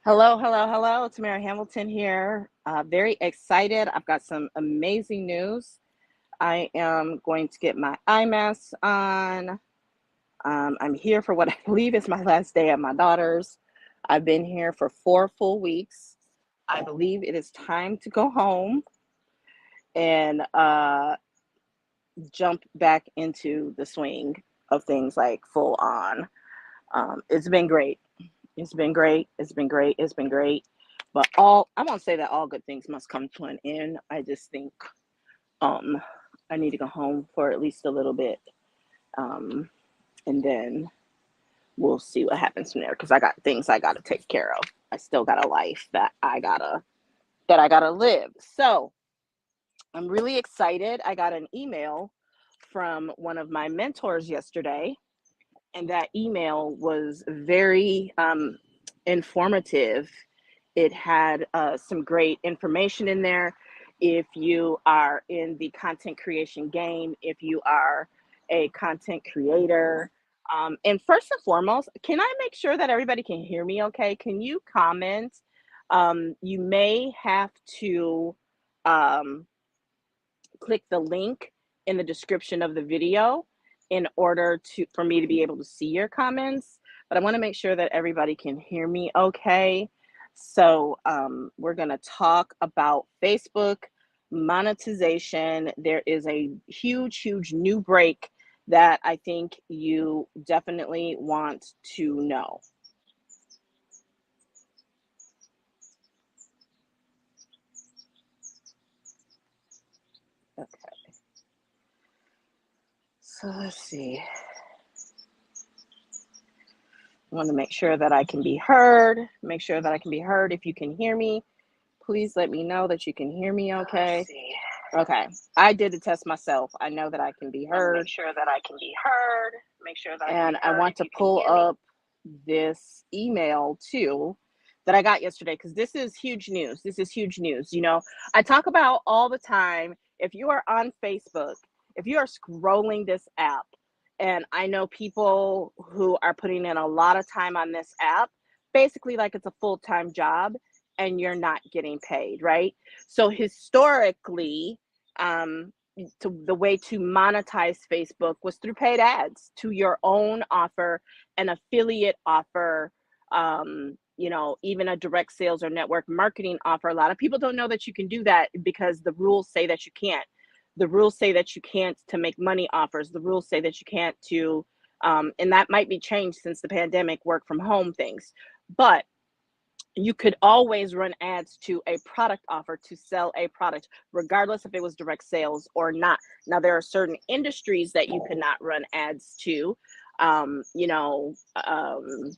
Hello, hello, hello. It's Mary Hamilton here. Very excited. I've got some amazing news. I am going to get my eye mask on. I'm here for what I believe is my last day at my daughter's. I've been here for 4 full weeks. I believe it is time to go home and jump back into the swing of things like full on. It's been great. It's been great. It's been great. It's been great. But I won't say that all good things must come to an end. I just think um I need to go home for at least a little bit. Um and then we'll see what happens from there because I got things I gotta take care of. I still got a life that I gotta live. So I'm really excited. I got an email from one of my mentors yesterday, and that email was very informative. It had some great information in there. If you are in the content creation game, if you are a content creator, and first and foremost, can I make sure that everybody can hear me okay? Can you comment? You may have to um, click the link in the description of the video in order to for me to be able to see your comments. But I want to make sure that everybody can hear me okay. So we're going to talk about Facebook monetization. There is a huge, huge new break that I think you definitely want to know. Okay, so let's see. I want to make sure that I can be heard. Make sure that I can be heard. If you can hear me, please let me know that you can hear me okay. Okay. I did the test myself. I know that I can be heard. Make sure that I can be heard. Make sure that and I want to pull up this email too that I got yesterday because this is huge news. This is huge news. I talk about all the time if you are on Facebook, if you are scrolling this app, and I know people who are putting in a lot of time on this app, basically like it's a full-time job and you're not getting paid, right? So historically, the way to monetize Facebook was through paid ads to your own offer, an affiliate offer, even a direct sales or network marketing offer. A lot of people don't know that you can do that because the rules say that you can't. The rules say that you can't to make money offers. The rules say that you can't to, and that might be changed since the pandemic, work from home things. But you could always run ads to a product offer to sell a product, regardless if it was direct sales or not. Now, there are certain industries that you cannot run ads to, um, you know, um,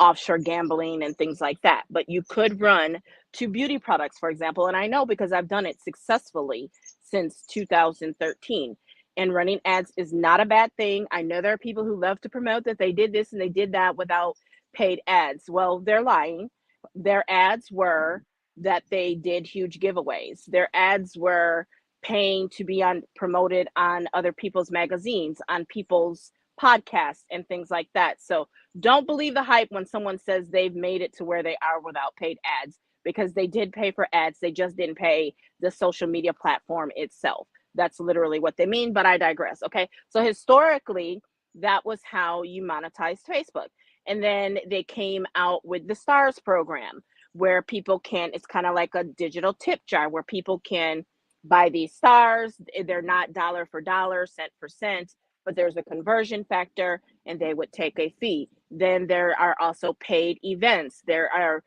offshore gambling and things like that. But you could run to beauty products, for example. And I know because I've done it successfully since 2013. And running ads is not a bad thing. I know there are people who love to promote that they did this and they did that without paid ads. Well, they're lying. Their ads were that they did huge giveaways. Their ads were paying to be on promoted on other people's magazines, on people's podcasts and things like that. So don't believe the hype when someone says they've made it to where they are without paid ads, because they did pay for ads. They just didn't pay the social media platform itself. That's literally what they mean, but I digress. Okay. So historically, that was how you monetized Facebook. And then they came out with the STARS program where people can, it's kind of like a digital tip jar where people can buy these stars. They're not dollar for dollar, cent for cent, but there's a conversion factor and they would take a fee. Then there are also paid events. There are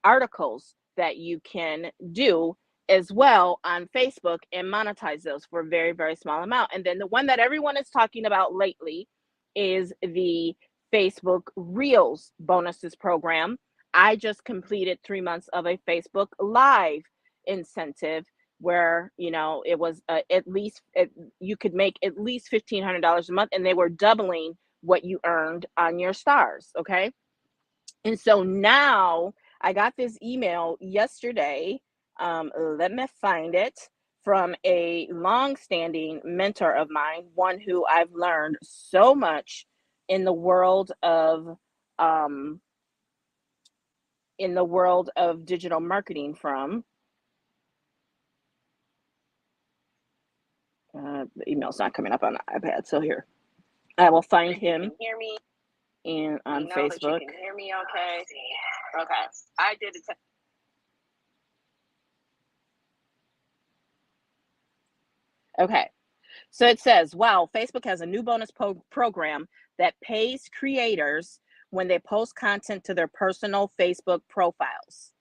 articles that you can do as well on Facebook and monetize those for a very, very small amount. And then the one that everyone is talking about lately is the Facebook Reels bonuses program. I just completed 3 months of a Facebook Live incentive where it was at least you could make at least $1,500 a month, and they were doubling what you earned on your stars. Okay, and so now I got this email yesterday. Let me find it, from a long-standing mentor of mine, one who I've learned so much in the world of in the world of digital marketing from. The email's not coming up on the iPad, so here. I will find him. You can hear me. And on Facebook. You can hear me okay? Okay. I did it. Okay. So it says, wow, Facebook has a new bonus program that pays creators when they post content to their personal Facebook profiles.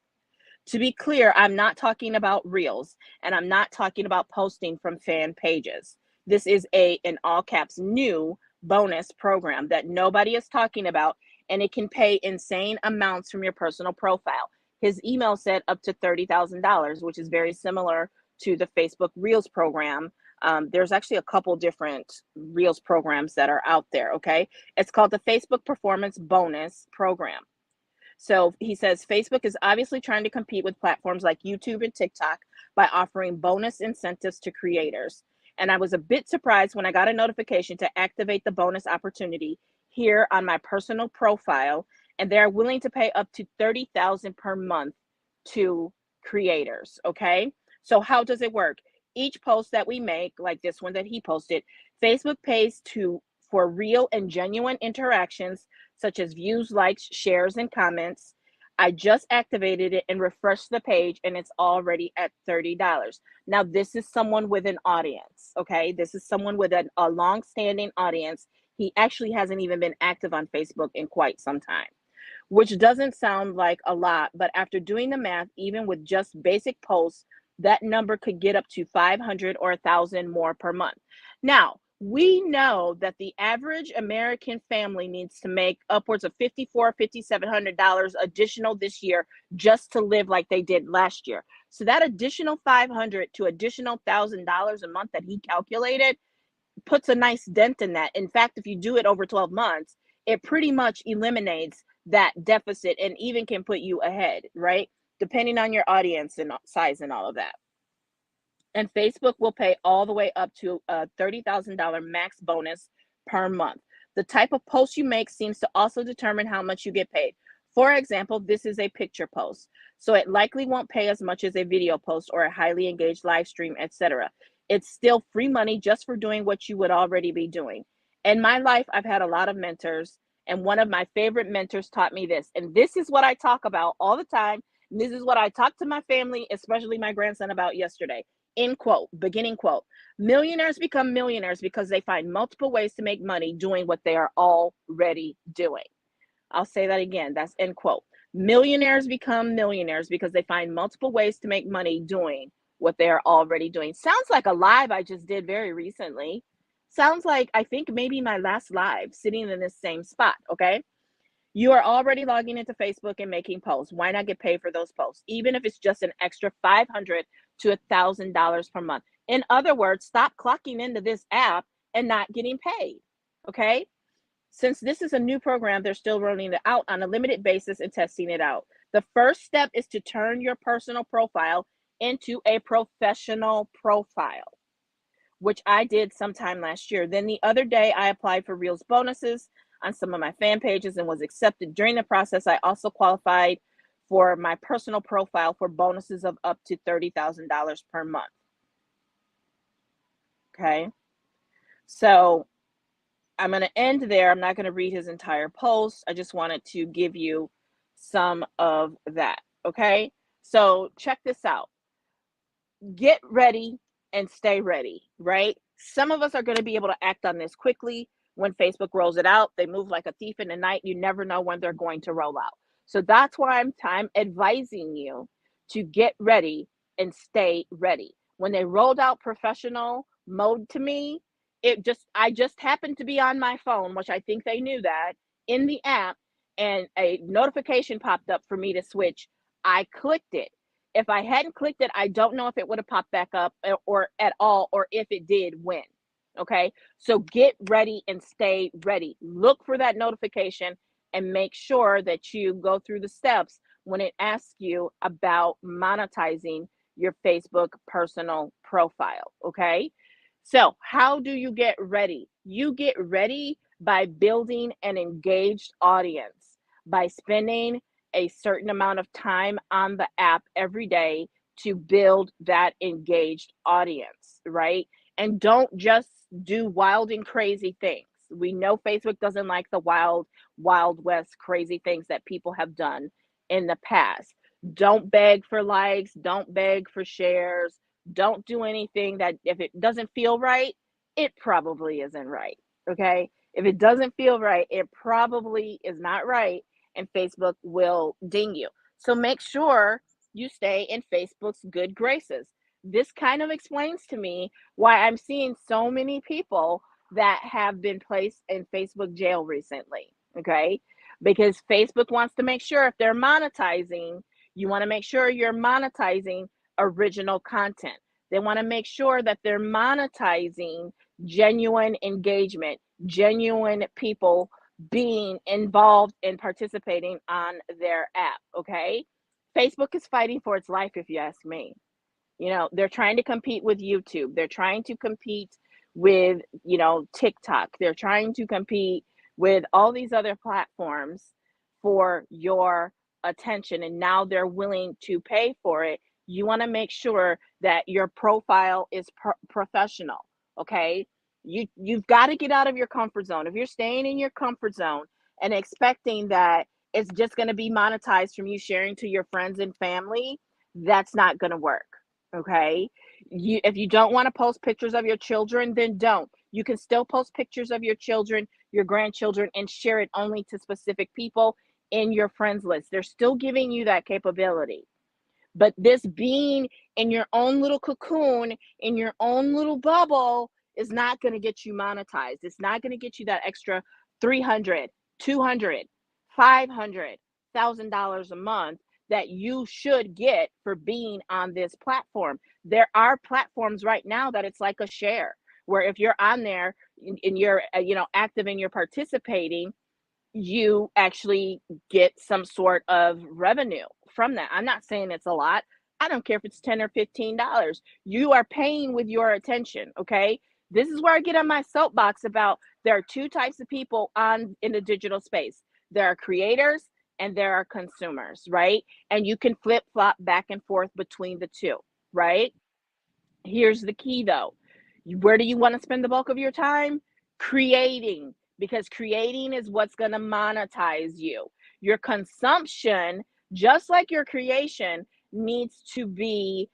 To be clear, I'm not talking about Reels, and I'm not talking about posting from fan pages. This is in all caps, new bonus program that nobody is talking about, and it can pay insane amounts from your personal profile. His email said up to $30,000, which is very similar to the Facebook Reels program. There's actually a couple different Reels programs that are out there, okay? It's called the Facebook Performance Bonus Program. So he says Facebook is obviously trying to compete with platforms like YouTube and TikTok by offering bonus incentives to creators. And I was a bit surprised when I got a notification to activate the bonus opportunity here on my personal profile, and they're willing to pay up to $30,000 per month to creators, okay? So how does it work? Each post that we make, like this one that he posted, Facebook pays for real and genuine interactions such as views, likes, shares, and comments. I just activated it and refreshed the page, and it's already at $30. Now, this is someone with an audience, okay? This is someone with a long-standing audience. He actually hasn't even been active on Facebook in quite some time, which doesn't sound like a lot, but after doing the math, even with just basic posts, that number could get up to 500 or 1,000 more per month. Now, we know that the average American family needs to make upwards of $5,400, $5,700 additional this year just to live like they did last year. So that additional $500 to additional $1,000 a month that he calculated puts a nice dent in that. In fact, if you do it over 12 months, it pretty much eliminates that deficit and even can put you ahead, right? Depending on your audience and size and all of that. And Facebook will pay all the way up to a $30,000 max bonus per month. The type of post you make seems to also determine how much you get paid. For example, this is a picture post, so it likely won't pay as much as a video post or a highly engaged live stream, etc. It's still free money just for doing what you would already be doing. In my life, I've had a lot of mentors, and one of my favorite mentors taught me this. And this is what I talk about all the time. And this is what I talked to my family, especially my grandson, about yesterday. End quote, beginning quote. Millionaires become millionaires because they find multiple ways to make money doing what they are already doing. I'll say that again. That's end quote. Millionaires become millionaires because they find multiple ways to make money doing what they are already doing. Sounds like a live I just did very recently. Sounds like, I think, maybe my last live sitting in this same spot, okay? You are already logging into Facebook and making posts. Why not get paid for those posts, even if it's just an extra $500 to $1,000 per month? In other words, stop clocking into this app and not getting paid, okay? Since this is a new program, they're still rolling it out on a limited basis and testing it out. The first step is to turn your personal profile into a professional profile, which I did sometime last year. Then the other day, I applied for Reels bonuses on some of my fan pages and was accepted. During the process, I also qualified for my personal profile for bonuses of up to $30,000 per month. Okay. So I'm going to end there. I'm not going to read his entire post. I just wanted to give you some of that. Okay. So check this out. Get ready and stay ready, right? Some of us are going to be able to act on this quickly. When Facebook rolls it out, they move like a thief in the night. You never know when they're going to roll out. So that's why I'm advising you to get ready and stay ready. When they rolled out professional mode to me, I just happened to be on my phone, which I think they knew that, in the app, and a notification popped up for me to switch. I clicked it. If I hadn't clicked it, I don't know if it would have popped back up or at all, or if it did, when. Okay. So get ready and stay ready. Look for that notification and make sure that you go through the steps when it asks you about monetizing your Facebook personal profile. Okay. So how do you get ready? You get ready by building an engaged audience, by spending a certain amount of time on the app every day to build that engaged audience, right? And don't just do wild and crazy things. We know Facebook doesn't like the wild, wild west crazy things that people have done in the past. Don't beg for likes, don't beg for shares, don't do anything that if it doesn't feel right, it probably isn't right. Okay? If it doesn't feel right, it probably is not right, and Facebook will ding you. So make sure you stay in Facebook's good graces. This kind of explains to me why I'm seeing so many people that have been placed in Facebook jail recently. Okay? Because Facebook wants to make sure if they're monetizing, you want to make sure you're monetizing original content. They want to make sure that they're monetizing genuine engagement, genuine people being involved and participating on their app. Okay? Facebook is fighting for its life, if you ask me. You know, they're trying to compete with YouTube. They're trying to compete with, TikTok. They're trying to compete with all these other platforms for your attention. And now they're willing to pay for it. You want to make sure that your profile is professional. Okay. You've got to get out of your comfort zone. If you're staying in your comfort zone and expecting that it's just going to be monetized from you sharing to your friends and family, that's not going to work. Okay. If you don't want to post pictures of your children, then don't. You can still post pictures of your children, your grandchildren, and share it only to specific people in your friends list. They're still giving you that capability. But this being in your own little cocoon, in your own little bubble, is not going to get you monetized. It's not going to get you that extra 300, 200, 500,000 a month that you should get for being on this platform. There are platforms right now that it's like a share, where if you're on there and you're active and you're participating, you actually get some sort of revenue from that. I'm not saying it's a lot. I don't care if it's $10 or $15. You are paying with your attention, okay? This is where I get on my soapbox about there are two types of people in the digital space. There are creators and there are consumers, right? And you can flip-flop back and forth between the two, right? Here's the key though. Where do you want to spend the bulk of your time? Creating, because creating is what's going to monetize you. Your consumption, just like your creation, needs to be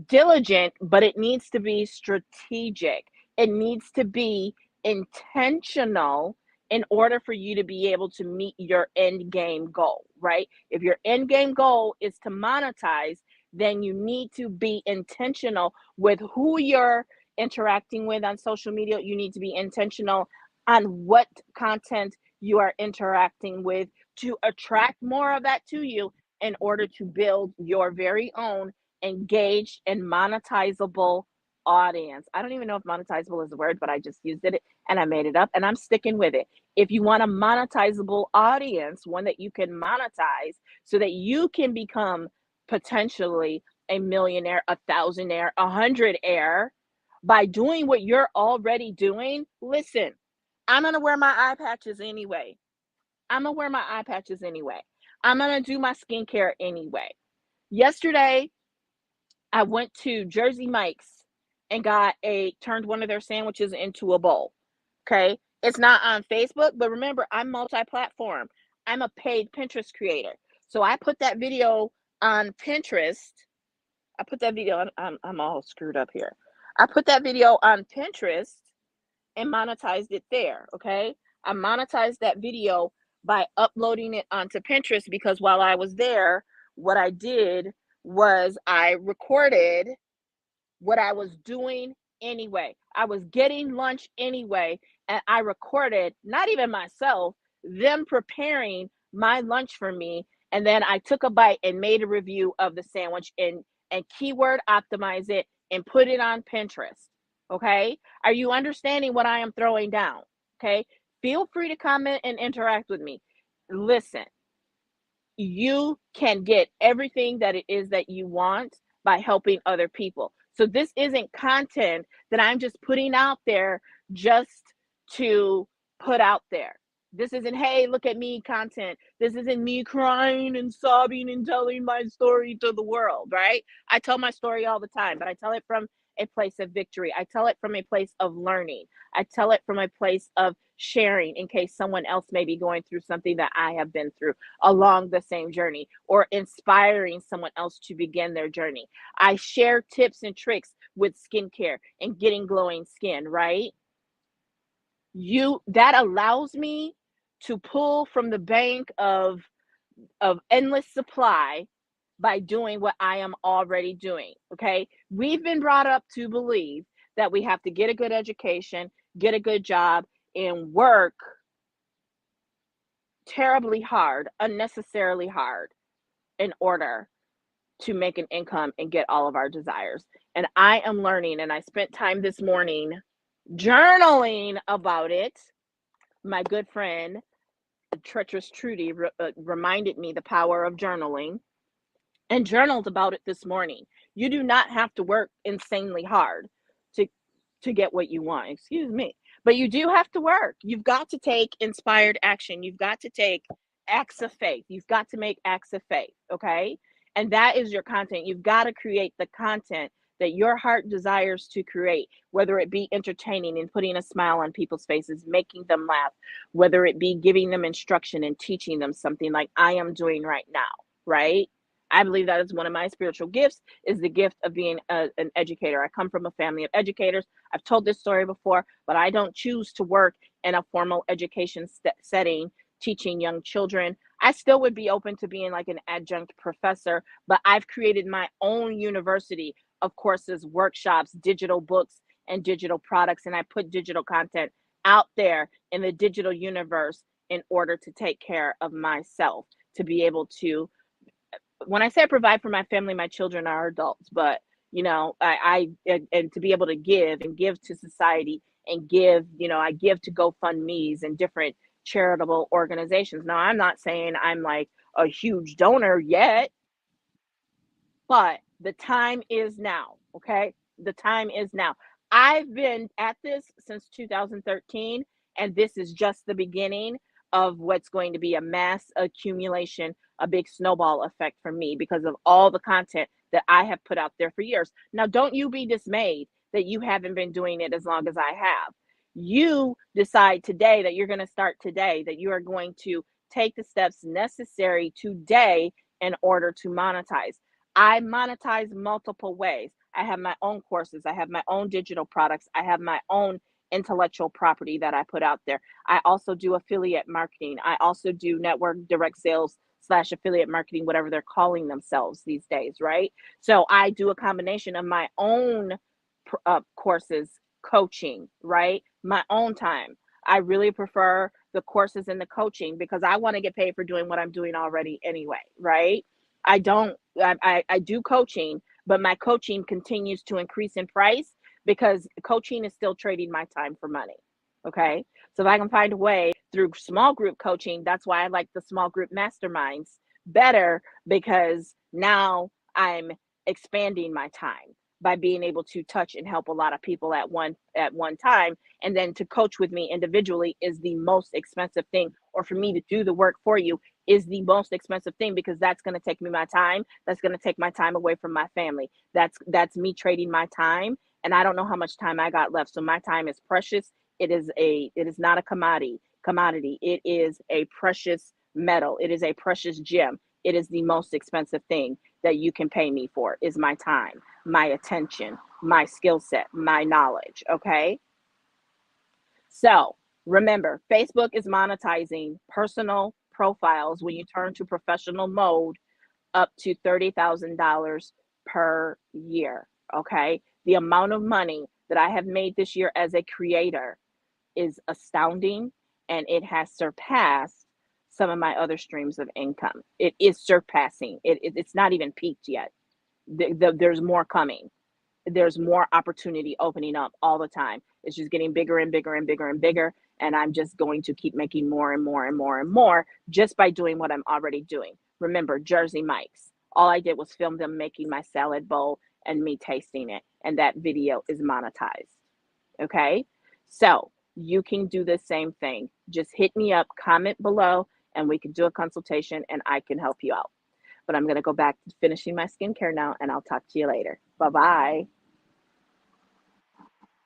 diligent, but it needs to be strategic. It needs to be intentional in order for you to be able to meet your end game goal, right? If your end game goal is to monetize, then you need to be intentional with who you're interacting with on social media. You need to be intentional on what content you are interacting with to attract more of that to you in order to build your very own engaged and monetizable audience. I don't even know if monetizable is a word, but I just used it and I made it up and I'm sticking with it. If you want a monetizable audience, one that you can monetize so that you can become potentially a millionaire, a thousandaire, a hundredaire by doing what you're already doing, listen, I'm going to wear my eye patches anyway. I'm going to wear my eye patches anyway. I'm going to do my skincare anyway. Yesterday, I went to Jersey Mike's and turned one of their sandwiches into a bowl. Okay. It's not on Facebook, but remember, I'm multi-platform. I'm a paid Pinterest creator. So I put that video on Pinterest. I'm all screwed up here. I put that video on Pinterest and monetized it there. Okay. I monetized that video by uploading it onto Pinterest because while I was there, what I did was I recorded what I was doing anyway. I was getting lunch anyway, and I recorded, not even myself, them preparing my lunch for me. And then I took a bite and made a review of the sandwich and keyword optimize it and put it on Pinterest. Okay. Are you understanding what I am throwing down? Okay. Feel free to comment and interact with me. Listen, you can get everything that it is that you want by helping other people. So this isn't content that I'm just putting out there just to put out there. This isn't, hey, look at me content. This isn't me crying and sobbing and telling my story to the world, right? I tell my story all the time, but I tell it from a place of victory. I tell it from a place of learning. I tell it from a place of sharing in case someone else may be going through something that I have been through along the same journey, or inspiring someone else to begin their journey. I share tips and tricks with skincare and getting glowing skin, right? That allows me to pull from the bank of endless supply by doing what I am already doing. Okay, we've been brought up to believe that we have to get a good education, get a good job, and work terribly hard, unnecessarily hard, in order to make an income and get all of our desires. And I am learning, and I spent time this morning journaling about it. My good friend Treacherous Trudy reminded me the power of journaling, and journaled about it this morning. You do not have to work insanely hard to get what you want. Excuse me. But you do have to work. You've got to take inspired action. You've got to take acts of faith. You've got to make acts of faith, okay? And that is your content. You've got to create the content that your heart desires to create, whether it be entertaining and putting a smile on people's faces, making them laugh, whether it be giving them instruction and teaching them something like I am doing right now, right? I believe that is one of my spiritual gifts, is the gift of being an educator. I come from a family of educators. I've told this story before, but I don't choose to work in a formal education setting teaching young children. I still would be open to being like an adjunct professor, but I've created my own university of courses, workshops, digital books, and digital products. And I put digital content out there in the digital universe in order to take care of myself, to be able to, when I say I provide for my family, my children are adults, but and to be able to give and give to society and give, I give to GoFundMe's and different charitable organizations. Now, I'm not saying I'm like a huge donor yet, but the time is now. Okay. The time is now. I've been at this since 2013, and this is just the beginning of what's going to be a mass accumulation, a big snowball effect for me because of all the content that I have put out there for years. Now, don't you be dismayed that you haven't been doing it as long as I have. You decide today that you're going to start today, that you are going to take the steps necessary today in order to monetize. I monetize multiple ways. I have my own courses. I have my own digital products. I have my own intellectual property that I put out there. I also do affiliate marketing. I also do network direct sales / affiliate marketing, whatever they're calling themselves these days, right? So I do a combination of my own courses, coaching, right? My own time. I really prefer the courses and the coaching because I want to get paid for doing what I'm doing already anyway, right? I don't, I do coaching, but my coaching continues to increase in price because coaching is still trading my time for money. Okay. So if I can find a way through small group coaching, that's why I like the small group masterminds better, because now I'm expanding my time by being able to touch and help a lot of people at one time. And then to coach with me individually is the most expensive thing, or for me to do the work for you is the most expensive thing, because that's going to take me my time. That's going to take my time away from my family. That's me trading my time, and I don't know how much time I got left. So my time is precious. It is not a commodity. It is a precious metal. It is a precious gem. It is the most expensive thing that you can pay me for, is my time, my attention, my skill set, my knowledge. Okay. So remember, Facebook is monetizing personal profiles when you turn to professional mode up to $30,000 per year. Okay. The amount of money that I have made this year as a creator is astounding, and it has surpassed some of my other streams of income. It is surpassing. It's not even peaked yet. There's more coming. There's more opportunity opening up all the time. It's just getting bigger and bigger and bigger and bigger. And I'm just going to keep making more and more and more and more just by doing what I'm already doing. Remember, Jersey Mike's. All I did was film them making my salad bowl and me tasting it. And that video is monetized. Okay. So you can do the same thing. Just hit me up, comment below, and we can do a consultation and I can help you out. But I'm going to go back to finishing my skincare now, and I'll talk to you later. Bye-bye.